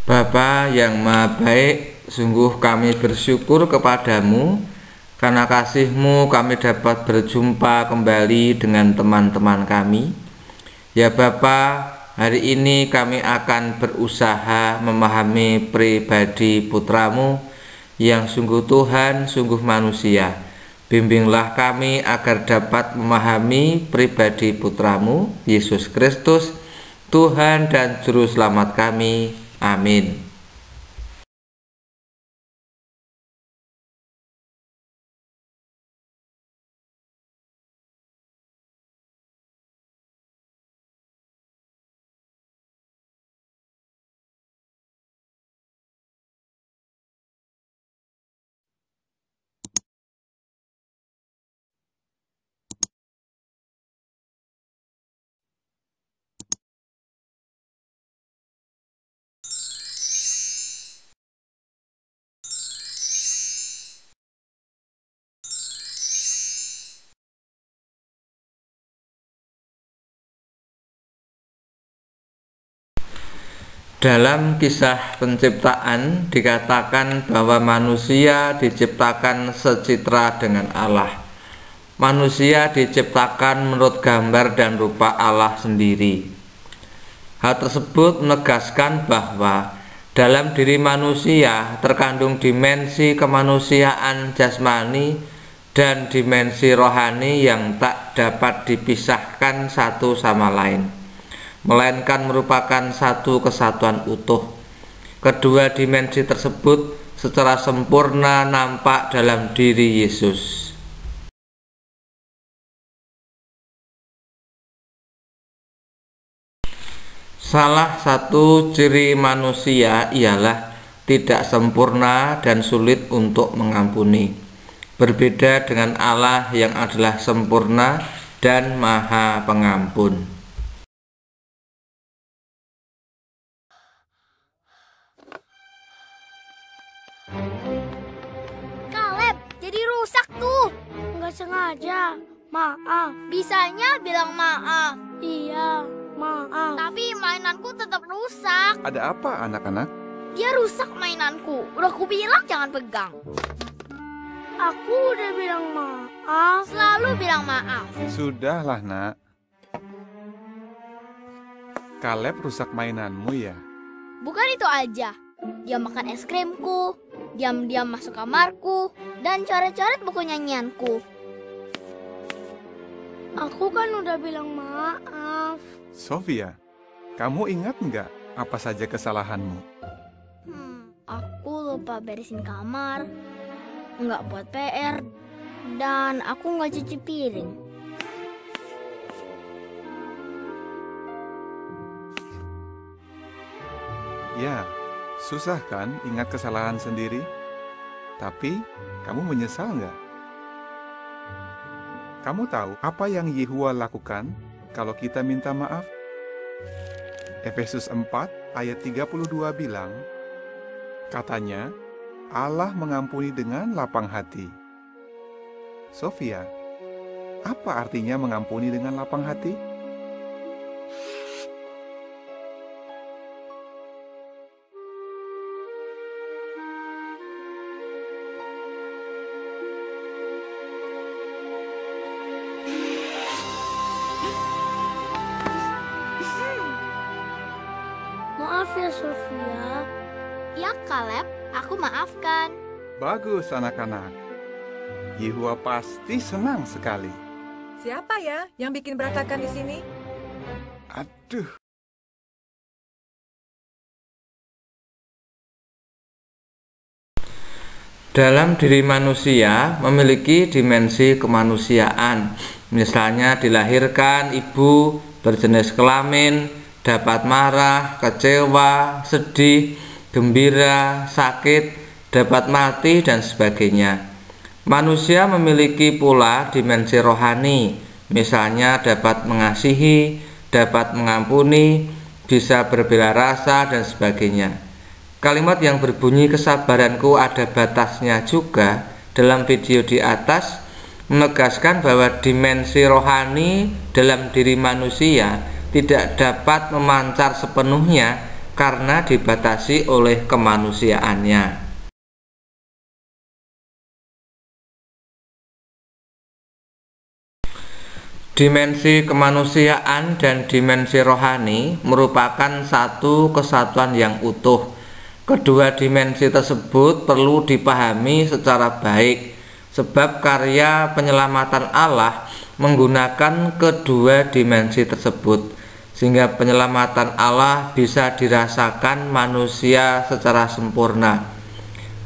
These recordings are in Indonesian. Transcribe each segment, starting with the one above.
Bapa yang Maha Baik, sungguh kami bersyukur kepadamu karena kasih-Mu kami dapat berjumpa kembali dengan teman-teman kami. Ya Bapa, hari ini kami akan berusaha memahami pribadi putra-Mu yang sungguh Tuhan, sungguh manusia. Bimbinglah kami agar dapat memahami pribadi putra-Mu, Yesus Kristus, Tuhan dan Juru Selamat kami. Amin. Dalam kisah penciptaan dikatakan bahwa manusia diciptakan secitra dengan Allah. Manusia diciptakan menurut gambar dan rupa Allah sendiri. Hal tersebut menegaskan bahwa dalam diri manusia terkandung dimensi kemanusiaan jasmani dan dimensi rohani yang tak dapat dipisahkan satu sama lain, melainkan merupakan satu kesatuan utuh. Kedua dimensi tersebut secara sempurna nampak dalam diri Yesus. Salah satu ciri manusia ialah tidak sempurna dan sulit untuk mengampuni. Berbeda dengan Allah yang adalah sempurna dan Maha Pengampun. Kaleb, jadi rusak tuh. Nggak sengaja, maaf. Bisanya bilang maaf. Iya, maaf. Tapi mainanku tetap rusak. Ada apa anak-anak? Dia rusak mainanku. Udah aku bilang jangan pegang. Aku udah bilang maaf. Selalu bilang maaf. Sudahlah nak. Kaleb rusak mainanmu ya? Bukan itu aja. Dia makan es krimku, diam-diam masuk kamarku, dan coret-coret buku nyanyianku. Aku kan udah bilang maaf. Sofia, kamu ingat nggak apa saja kesalahanmu? Aku lupa beresin kamar, nggak buat PR, dan aku nggak cuci piring. Ya, susah kan ingat kesalahan sendiri? Tapi, kamu menyesal nggak? Kamu tahu apa yang Yehua lakukan kalau kita minta maaf? Efesus 4 ayat 32 bilang, katanya, Allah mengampuni dengan lapang hati. Sofia, apa artinya mengampuni dengan lapang hati? Maaf ya, Sofia. Ya Kaleb, aku maafkan. Bagus anak-anak. Yehua pasti senang sekali. Siapa ya yang bikin berantakan di sini? Aduh. Dalam diri manusia memiliki dimensi kemanusiaan. Misalnya dilahirkan ibu berjenis kelamin, dapat marah, kecewa, sedih, gembira, sakit, dapat mati, dan sebagainya. Manusia memiliki pula dimensi rohani, misalnya dapat mengasihi, dapat mengampuni, bisa berbela rasa, dan sebagainya. Kalimat yang berbunyi kesabaranku ada batasnya juga dalam video di atas menegaskan bahwa dimensi rohani dalam diri manusia tidak dapat memancar sepenuhnya karena dibatasi oleh kemanusiaannya. Dimensi kemanusiaan dan dimensi rohani merupakan satu kesatuan yang utuh. Kedua dimensi tersebut perlu dipahami secara baik, sebab karya penyelamatan Allah menggunakan kedua dimensi tersebut, sehingga penyelamatan Allah bisa dirasakan manusia secara sempurna.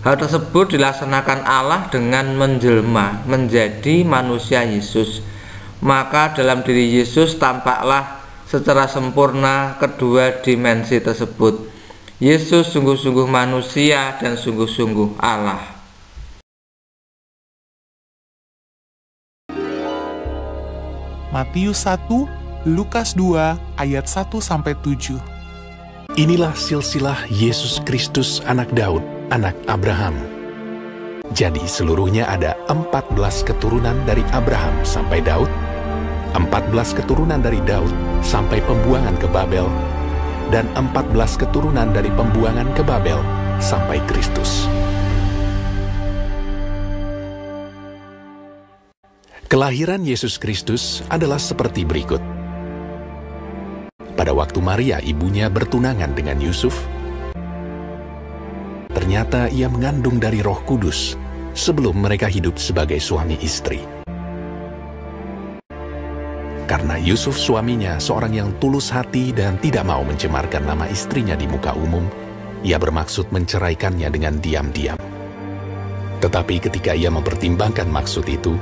Hal tersebut dilaksanakan Allah dengan menjelma menjadi manusia Yesus. Maka dalam diri Yesus tampaklah secara sempurna kedua dimensi tersebut. Yesus sungguh-sungguh manusia dan sungguh-sungguh Allah. Matius 1, Lukas 2, ayat 1-7. Inilah silsilah Yesus Kristus anak Daud, anak Abraham. Jadi seluruhnya ada 14 keturunan dari Abraham sampai Daud, 14 keturunan dari Daud sampai pembuangan ke Babel, dan 14 keturunan dari pembuangan ke Babel sampai Kristus. Kelahiran Yesus Kristus adalah seperti berikut. Pada waktu Maria ibunya bertunangan dengan Yusuf, ternyata ia mengandung dari Roh Kudus sebelum mereka hidup sebagai suami istri. Karena Yusuf suaminya seorang yang tulus hati dan tidak mau mencemarkan nama istrinya di muka umum, ia bermaksud menceraikannya dengan diam-diam. Tetapi ketika ia mempertimbangkan maksud itu,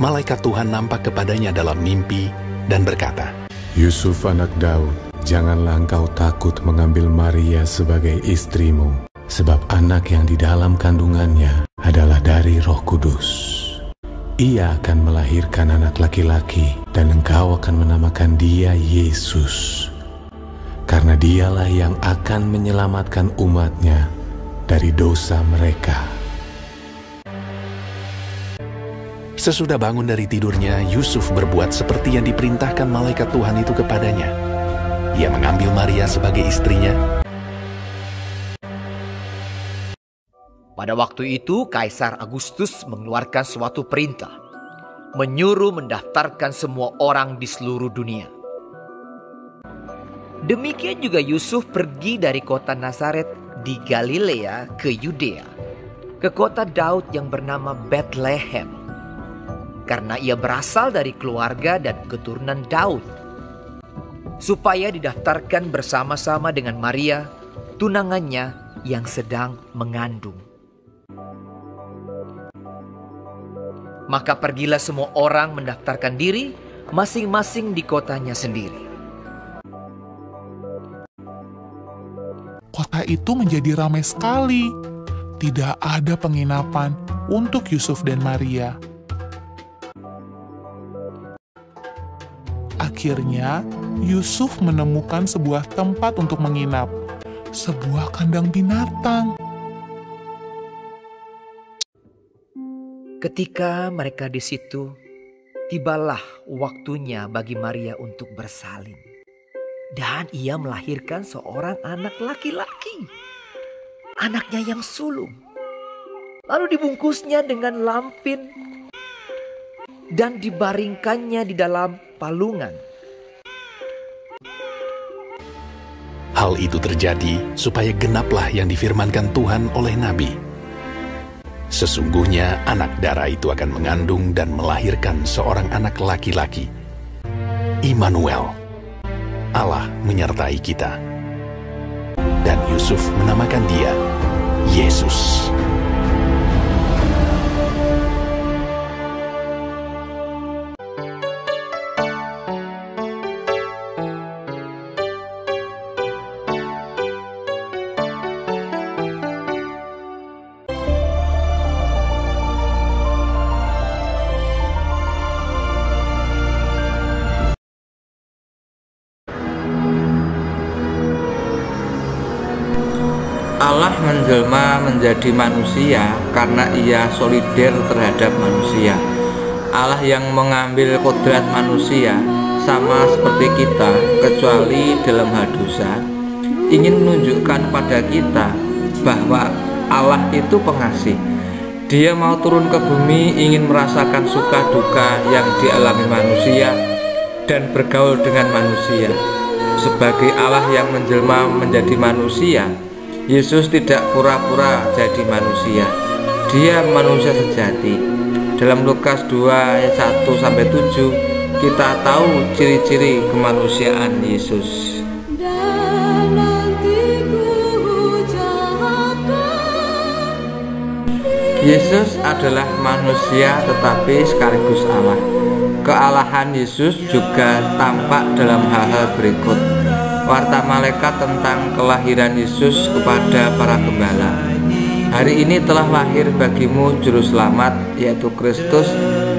malaikat Tuhan nampak kepadanya dalam mimpi dan berkata, Yusuf anak Daud, janganlah engkau takut mengambil Maria sebagai istrimu, sebab anak yang di dalam kandungannya adalah dari Roh Kudus. Ia akan melahirkan anak laki-laki, dan engkau akan menamakan dia Yesus, karena dialah yang akan menyelamatkan umatnya dari dosa mereka. Sesudah bangun dari tidurnya, Yusuf berbuat seperti yang diperintahkan malaikat Tuhan itu kepadanya. Ia mengambil Maria sebagai istrinya. Pada waktu itu, Kaisar Agustus mengeluarkan suatu perintah, menyuruh mendaftarkan semua orang di seluruh dunia. Demikian juga Yusuf pergi dari kota Nazaret di Galilea ke Yudea, ke kota Daud yang bernama Bethlehem, karena ia berasal dari keluarga dan keturunan Daud, supaya didaftarkan bersama-sama dengan Maria, tunangannya yang sedang mengandung. Maka pergilah semua orang mendaftarkan diri masing-masing di kotanya sendiri. Kota itu menjadi ramai sekali. Tidak ada penginapan untuk Yusuf dan Maria. Akhirnya, Yusuf menemukan sebuah tempat untuk menginap, sebuah kandang binatang. Ketika mereka di situ, tibalah waktunya bagi Maria untuk bersalin. Dan ia melahirkan seorang anak laki-laki, anaknya yang sulung. Lalu dibungkusnya dengan lampin dan dibaringkannya di dalam palungan. Hal itu terjadi supaya genaplah yang difirmankan Tuhan oleh Nabi. Sesungguhnya anak darah itu akan mengandung dan melahirkan seorang anak laki-laki. Immanuel, Allah menyertai kita. Dan Yusuf menamakan dia Yesus. Allah menjelma menjadi manusia karena ia solider terhadap manusia. Allah yang mengambil kodrat manusia sama seperti kita kecuali dalam hal dosa, ingin menunjukkan pada kita bahwa Allah itu pengasih. Dia mau turun ke bumi, ingin merasakan suka duka yang dialami manusia dan bergaul dengan manusia. Sebagai Allah yang menjelma menjadi manusia, Yesus tidak pura-pura jadi manusia. Dia manusia sejati. Dalam Lukas 2 ayat 1-7 kita tahu ciri-ciri kemanusiaan Yesus. Yesus adalah manusia tetapi sekaligus Allah. Kealahan Yesus juga tampak dalam hal-hal berikut. Warta malaikat tentang kelahiran Yesus kepada para gembala. Hari ini telah lahir bagimu juru selamat, yaitu Kristus,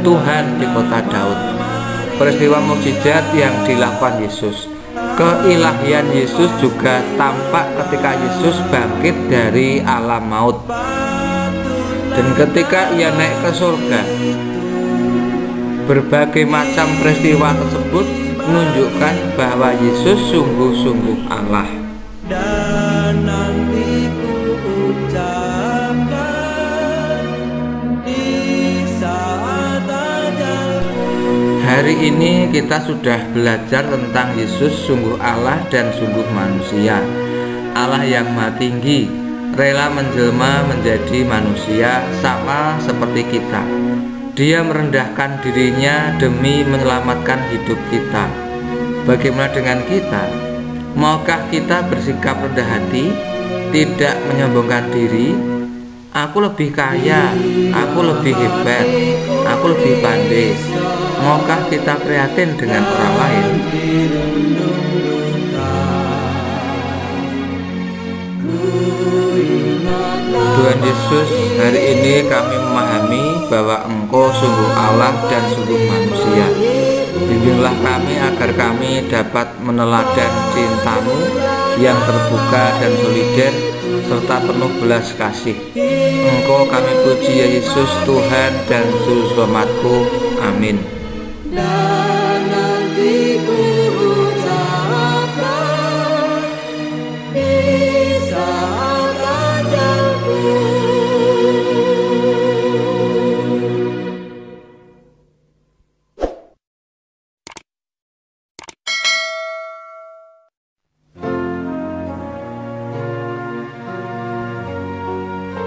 Tuhan di kota Daud. Peristiwa mukjizat yang dilakukan Yesus. Keilahian Yesus juga tampak ketika Yesus bangkit dari alam maut. Dan ketika ia naik ke surga, berbagai macam peristiwa tersebut menunjukkan bahwa Yesus sungguh-sungguh Allah. Dan nanti ku ucapkan di saat ajal. Hari ini kita sudah belajar tentang Yesus sungguh Allah dan sungguh manusia. Allah yang Maha Tinggi rela menjelma menjadi manusia sama seperti kita. Dia merendahkan dirinya demi menyelamatkan hidup kita. Bagaimana dengan kita? Maukah kita bersikap rendah hati, tidak menyombongkan diri? Aku lebih kaya, aku lebih hebat, aku lebih pandai. Maukah kita prihatin dengan orang lain? Tuhan Yesus, hari ini kami memahami bahwa Engkau sungguh Allah dan sungguh manusia. Bimbinglah kami agar kami dapat meneladan cinta-Mu yang terbuka dan solider serta penuh belas kasih. Engkau kami puji ya Yesus, Tuhan dan Juru Selamatku. Amin.